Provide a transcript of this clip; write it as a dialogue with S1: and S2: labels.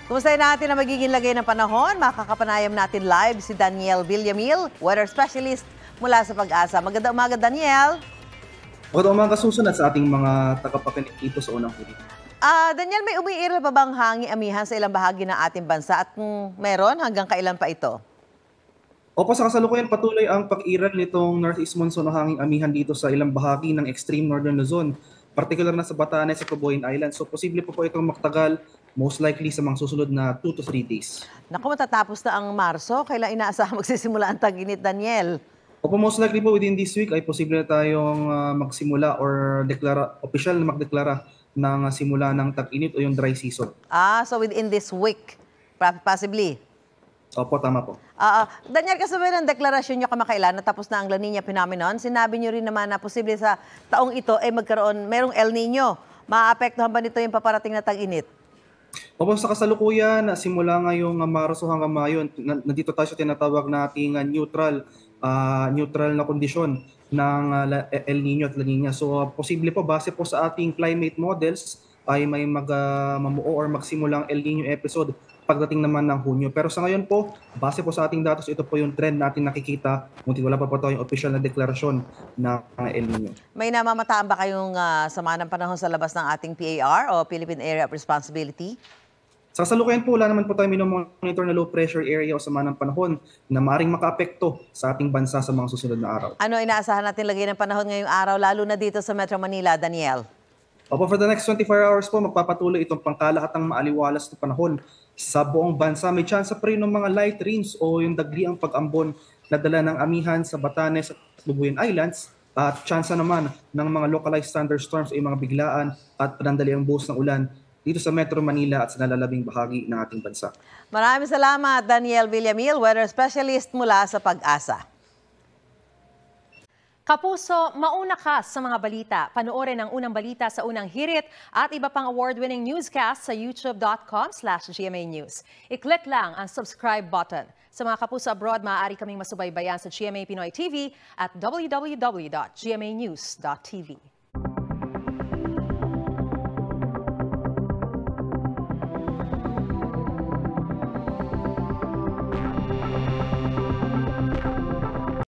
S1: Kumustahin natin ang magiging lagay ng panahon? Makakapanayam natin live si Daniel Villamil, weather specialist mula sa Pag-asa. Magandang umaga, Daniel.
S2: Magandang umaga, Susan, at sa ating mga tagapakinig dito sa unang huli.
S1: Daniel, may umiiral pa bang hangi-amihan sa ilang bahagi ng ating bansa? At kung meron, hanggang kailan pa ito?
S2: Opo, sa kasalukuyan patuloy ang pag-iral nitong northeast monsoon o hanging amihan dito sa ilang bahagi ng extreme northern Luzon, particular na sa Batanes at Cabuuan Island. So posible po itong maktagal, most likely sa mga susunod na 2 to 3 days.
S1: Naku, matatapos na ang Marso. Kailan inaasahan magsisimula ang tag-init, Daniel?
S2: Opo, most likely po within this week ay posible na tayong magsimula or official na magdeklara ng simula ng tag-init o yung dry season.
S1: So within this week, possibly?
S2: Opo, tama po.
S1: Daniel, kasabay ng deklarasyon nyo kamakailan na tapos na ang La Nina phenomenon, sinabi nyo rin naman na posible sa taong ito ay merong El Nino. Maaapektuhan ba nito yung paparating na tag-init?
S2: Opo, sa kasalukuyan, simula ngayong Marso hanggang Mayo, nandito tayo sa tinatawag nating neutral na kondisyon ng El Nino at La Nina. So posible po, base po sa ating climate models, ay may mamuo or magsimulang El Nino episode pagdating naman ng Hunyo. Pero sa ngayon po, base po sa ating datos, ito po yung trend natin nakikita. Ngunit wala pa po tayong official na deklarasyon ng El Nino.
S1: May namamataan ba kayong sama ng panahon sa labas ng ating PAR o Philippine Area of Responsibility?
S2: Sa kasalukuyan po, wala naman po tayo minomonitor na low pressure area o sama ng panahon na maaaring makaapekto sa ating bansa sa mga susunod na araw.
S1: Ano inaasahan natin lagay ng panahon ngayong araw, lalo na dito sa Metro Manila, Daniel?
S2: Opo, for the next 24 hours po, magpapatuloy itong pangkalahatang maaliwalas na panahon sa buong bansa. May chance pa rin ng mga light rains o yung dagliang pag-ambon na dala ng amihan sa Batanes at Cabuuan Islands. At chance naman ng mga localized thunderstorms o yung mga biglaan at panandaliang buhos ng ulan dito sa Metro Manila at sa nalalabing bahagi ng ating bansa.
S1: Maraming salamat, Daniel Villamil, weather specialist mula sa Pag-asa.
S3: Kapuso, mauna ka sa mga balita. Panoorin ang unang balita sa unang hirit at iba pang award-winning newscast sa youtube.com/GMA News. I-click lang ang subscribe button. Sa mga kapuso abroad, maaari kaming masubaybayan sa GMA Pinoy TV at www.gmanews.tv.